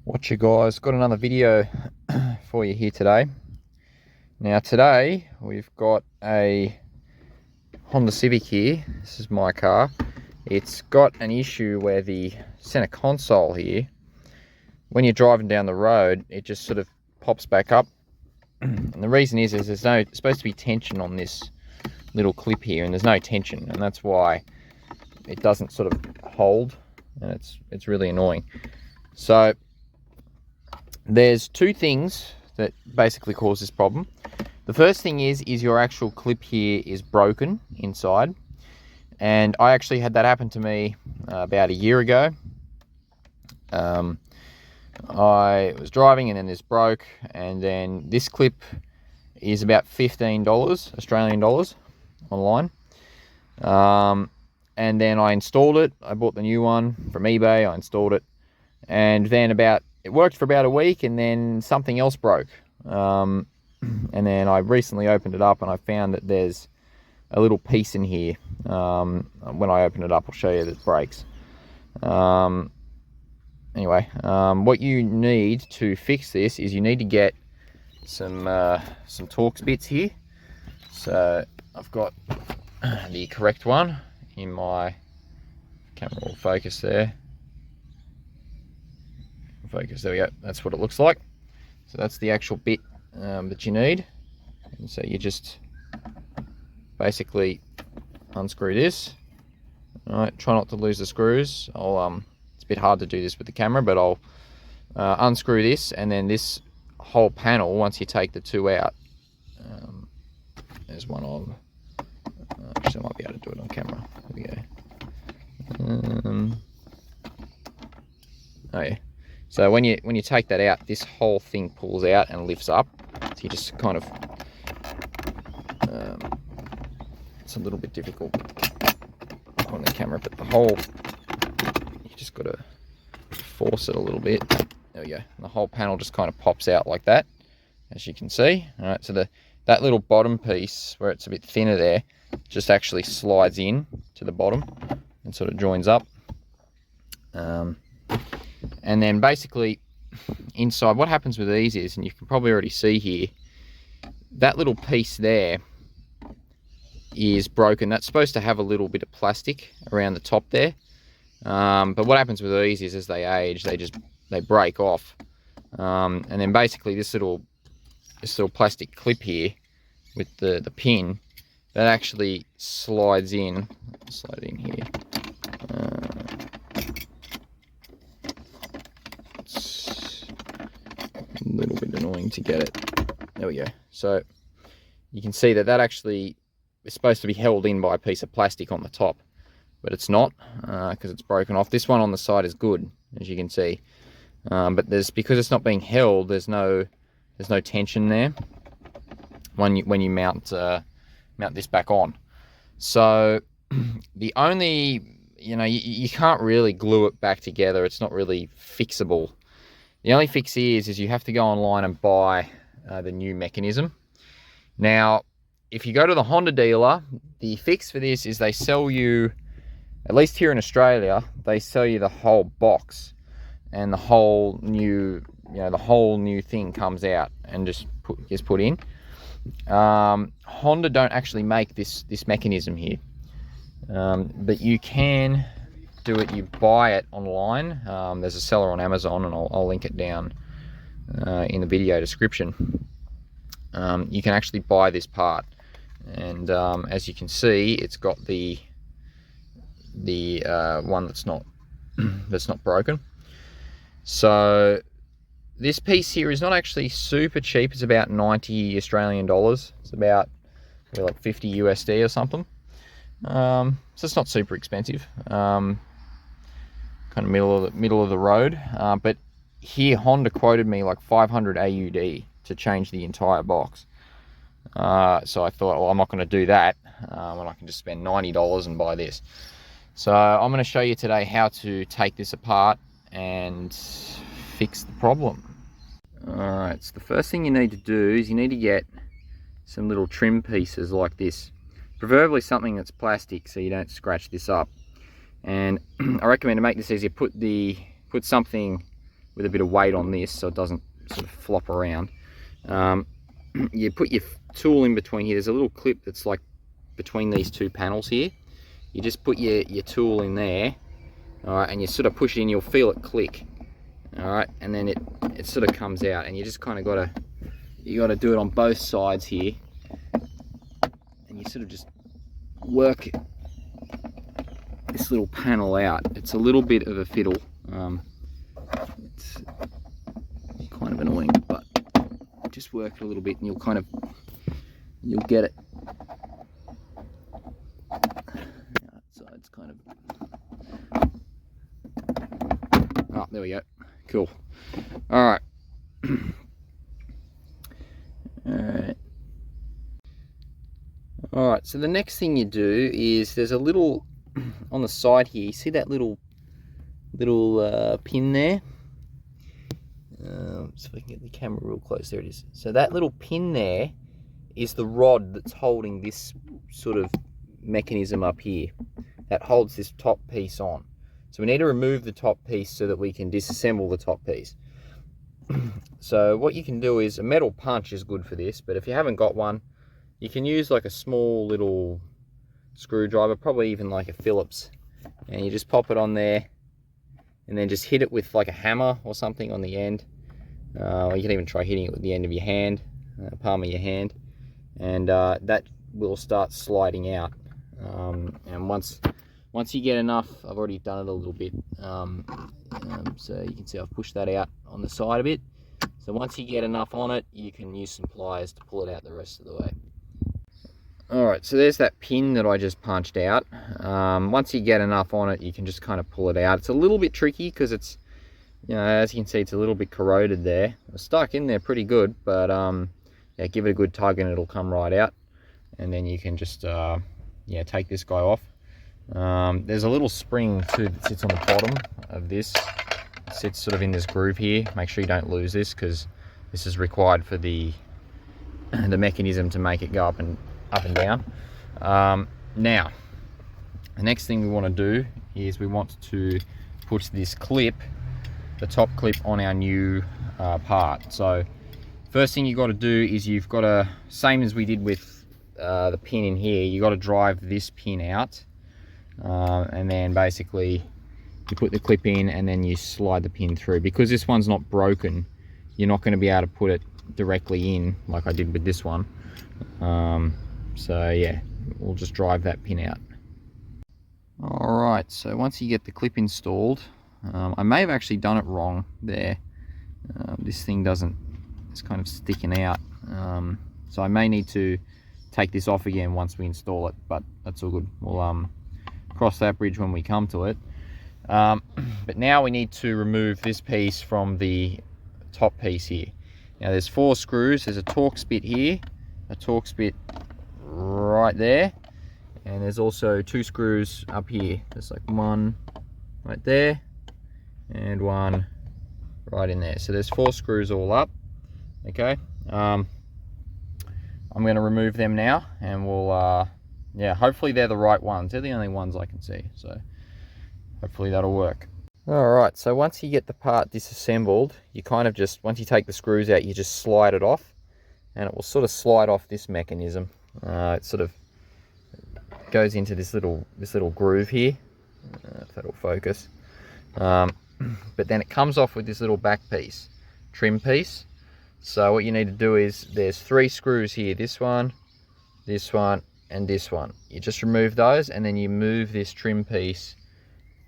Watch you guys, got another video for you here today. Now today we've got a Honda Civic here. This is my car. It's got an issue where the center console here, when you're driving down the road, it just sort of pops back up. And the reason is there's supposed to be tension on this little clip here, and there's no tension, and that's why it doesn't sort of hold, and it's really annoying. So there's two things that basically cause this problem. The first thing is your actual clip here is broken inside, and I actually had that happen to me about a year ago. I was driving and then this broke, and then this clip is about $15 Australian dollars online. And then I installed it. I bought the new one from eBay. I installed it, and then it worked for about a week, and then something else broke. And then I recently opened it up and I found that there's a little piece in here. When I open it up, I'll show you that it breaks. Anyway, what you need to fix this is you need to get some Torx bits here. So I've got the correct one in my camera. Will focus there. Focus, there we go. That's what it looks like. So that's the actual bit that you need. And so you just basically unscrew this. All right, try not to lose the screws. It's a bit hard to do this with the camera, but I'll unscrew this, and then this whole panel, once you take the two out, there's one of, actually I might be able to do it on camera. There we go. Oh yeah. So when you take that out, this whole thing pulls out and lifts up. So you just kind of, it's a little bit difficult on the camera, but the whole, you just got to force it a little bit. There we go. And the whole panel just kind of pops out like that, as you can see. All right, so that little bottom piece where it's a bit thinner there just actually slides in to the bottom and sort of joins up. And then basically inside, what happens with these is, and you can probably already see here, that little piece there is broken. That's supposed to have a little bit of plastic around the top there. But what happens with these is, as they age, they break off. And then basically this little plastic clip here with the pin, that actually slides in. Slide it in here. A little bit annoying to get it. There we go. So you can see that actually is supposed to be held in by a piece of plastic on the top, but it's not, because it's broken off. This one on the side is good, as you can see, but because it's not being held, there's no tension there when you mount this back on. So the only, you can't really glue it back together. It's not really fixable. The only fix is you have to go online and buy the new mechanism. Now, if you go to the Honda dealer, the fix for this is they sell you, at least here in Australia, they sell you the whole box, and the whole new thing comes out and just put in. Honda don't actually make this mechanism here, but you can do it. You buy it online. There's a seller on Amazon, and I'll link it down in the video description. You can actually buy this part, and as you can see, it's got the one that's not broken. So this piece here is not actually super cheap. It's about 90 Australian dollars. It's about like 50 USD or something. So it's not super expensive. Kind of middle of the road, but here Honda quoted me like 500 AUD to change the entire box. So I thought, well, I'm not going to do that when I can just spend $90 and buy this. So I'm going to show you today how to take this apart and fix the problem. Alright, so the first thing you need to do is you need to get some little trim pieces like this, preferably something that's plastic so you don't scratch this up. And I recommend, to make this easier, put something with a bit of weight on this so it doesn't sort of flop around. You put your tool in between here. There's a little clip that's like between these two panels here. You just put your tool in there, all right, and you sort of push it in, you'll feel it click, all right, and then it sort of comes out, and you just kind of gotta do it on both sides here, and you sort of just work this little panel out. It's a little bit of a fiddle. It's kind of annoying, but just work it a little bit and you'll get it. So it's kind of, oh, there we go. Cool. All right. All right, so the next thing you do is there's a little on the side here. You see that little pin there? So if I can get the camera real close, there it is. So that little pin there is the rod that's holding this sort of mechanism up here that holds this top piece on. So we need to remove the top piece so that we can disassemble the top piece. So what you can do is, a metal punch is good for this, but if you haven't got one, you can use like a small little screwdriver, probably even like a Phillips, and you just pop it on there and then just hit it with like a hammer or something on the end. Or you can even try hitting it with the end of your hand, palm of your hand, and that will start sliding out. And once you get enough, I've already done it a little bit, so you can see I've pushed that out on the side a bit. So once you get enough on it, you can use some pliers to pull it out the rest of the way. Alright, so there's that pin that I just punched out. Once you get enough on it, you can just kind of pull it out. It's a little bit tricky because it's, you know, as you can see, it's a little bit corroded there. It's stuck in there pretty good, but yeah, give it a good tug and it'll come right out. And then you can just, yeah, take this guy off. There's a little spring too that sits on the bottom of this. It sits sort of in this groove here. Make sure you don't lose this because this is required for the mechanism to make it go up and down. Now, the next thing we want to do is we want to put this clip, the top clip, on our new part. So first thing you got to do is you've got to, same as we did with the pin in here, you got to drive this pin out, and then basically you put the clip in and then you slide the pin through. Because this one's not broken, you're not going to be able to put it directly in like I did with this one. So yeah, we'll just drive that pin out. Alright, so once you get the clip installed, I may have actually done it wrong there. This thing doesn't, it's kind of sticking out. So I may need to take this off again once we install it, but that's all good. We'll cross that bridge when we come to it. But now we need to remove this piece from the top piece here. Now there's 4 screws. There's a Torx bit here, a Torx bit right there, and there's also 2 screws up here. There's like one right there and one right in there. So there's 4 screws all up. Okay, I'm going to remove them now, and we'll yeah, hopefully they're the right ones. They're the only ones I can see, so hopefully that'll work. Alright, so once you get the part disassembled, you kind of just, once you take the screws out, you just slide it off, and it will sort of slide off this mechanism. It sort of goes into this little groove here, if that'll focus. But then it comes off with this little back piece, trim piece. So what you need to do is, there's 3 screws here, this one, and this one. You just remove those, and then you move this trim piece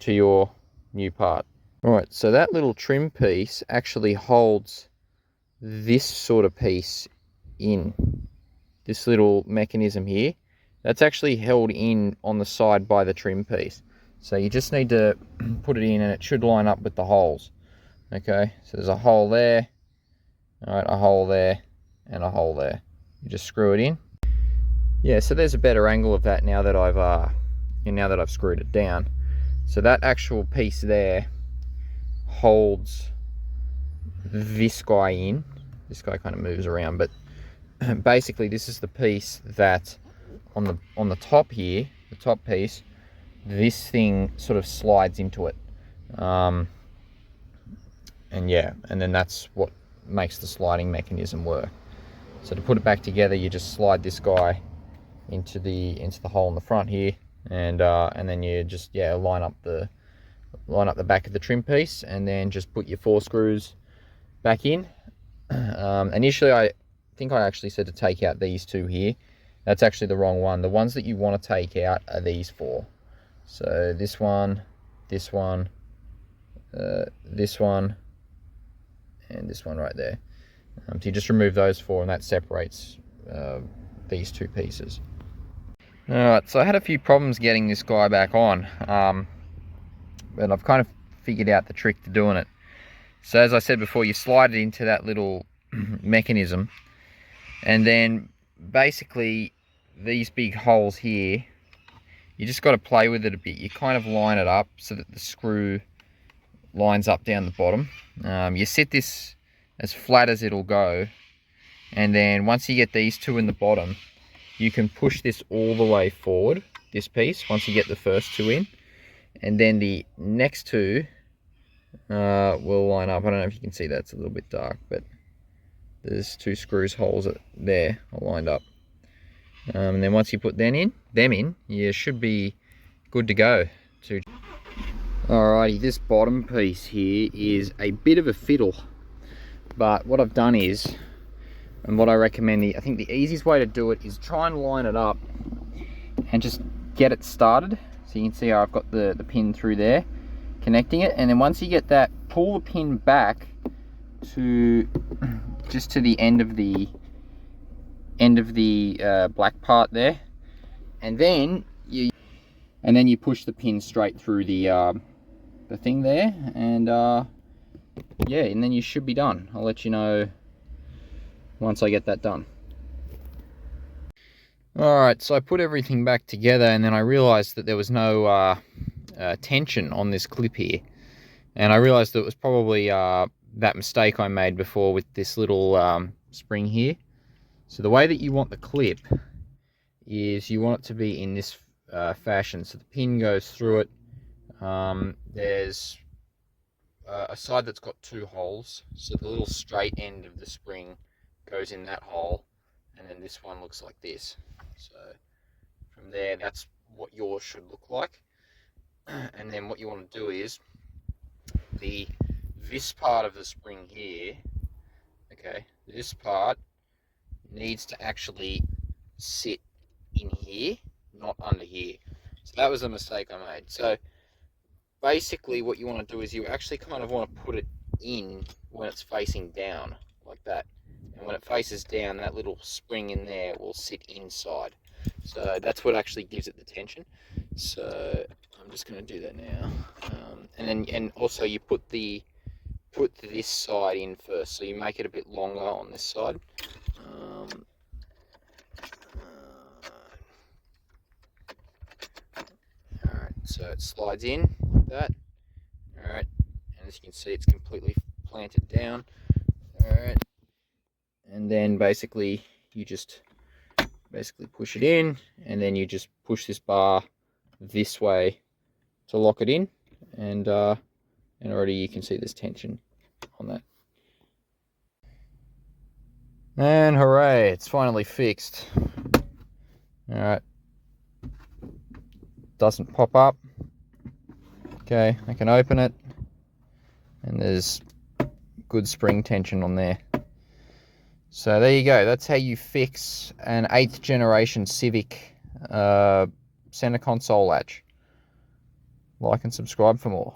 to your new part. Alright, so that little trim piece actually holds this sort of piece in. This little mechanism here, that's actually held in on the side by the trim piece. So you just need to put it in and it should line up with the holes. Okay, so there's a hole there, alright, a hole there, and a hole there. You just screw it in. Yeah, so there's a better angle of that now that I've screwed it down. So that actual piece there holds this guy in. This guy kind of moves around, but basically this is the piece that on the top here, the top piece, this thing sort of slides into it. and yeah, and then that's what makes the sliding mechanism work. So to put it back together, you just slide this guy into the hole in the front here, and then you just line up the back of the trim piece, and then just put your 4 screws back in. Initially, I think I actually said to take out these 2 here. That's actually the wrong one. The ones that you want to take out are these 4. So this one, this one, this one, and this one right there. So you just remove those 4, and that separates these 2 pieces. Alright, so I had a few problems getting this guy back on, but I've kind of figured out the trick to doing it. So as I said before, you slide it into that little mechanism, and then basically these big holes here, you just got to play with it a bit. You kind of line it up so that the screw lines up down the bottom. You set this as flat as it'll go, and then once you get these 2 in the bottom, you can push this all the way forward, this piece, once you get the first 2 in, and then the next 2 will line up. I don't know if you can see that, it's a little bit dark, but there's 2 screws holes there are lined up. And then once you put them in, you should be good to go. Alrighty, this bottom piece here is a bit of a fiddle, but what I've done is, and what I recommend, I think the easiest way to do it is try and line it up and just get it started. So you can see how I've got the pin through there, connecting it, and then once you get that, pull the pin back to just to the end of the black part there, and then you push the pin straight through the thing there, and yeah, and then you should be done. I'll let you know once I get that done. Alright, so I put everything back together, and then I realized that there was no tension on this clip here, and I realized that it was probably that mistake I made before with this little spring here. So the way that you want the clip is you want it to be in this fashion, so the pin goes through it. There's a side that's got 2 holes, so the little straight end of the spring goes in that hole, and then this one looks like this. So from there, that's what yours should look like. And then what you want to do is this part of the spring here, okay, this part needs to actually sit in here, not under here. So that was a mistake I made. So basically what you want to do is you actually kind of want to put it in when it's facing down, like that. And when it faces down, that little spring in there will sit inside. So that's what actually gives it the tension. So I'm just going to do that now. And also you put this side in first, so you make it a bit longer on this side. Alright, so it slides in like that. Alright, and as you can see, it's completely planted down. Alright, and then basically you just push it in, and then you just push this bar this way to lock it in, and already you can see there's tension on that. And hooray, it's finally fixed. Alright, doesn't pop up. Okay, I can open it, and there's good spring tension on there. So there you go, that's how you fix an 8th generation Civic center console latch. Like and subscribe for more.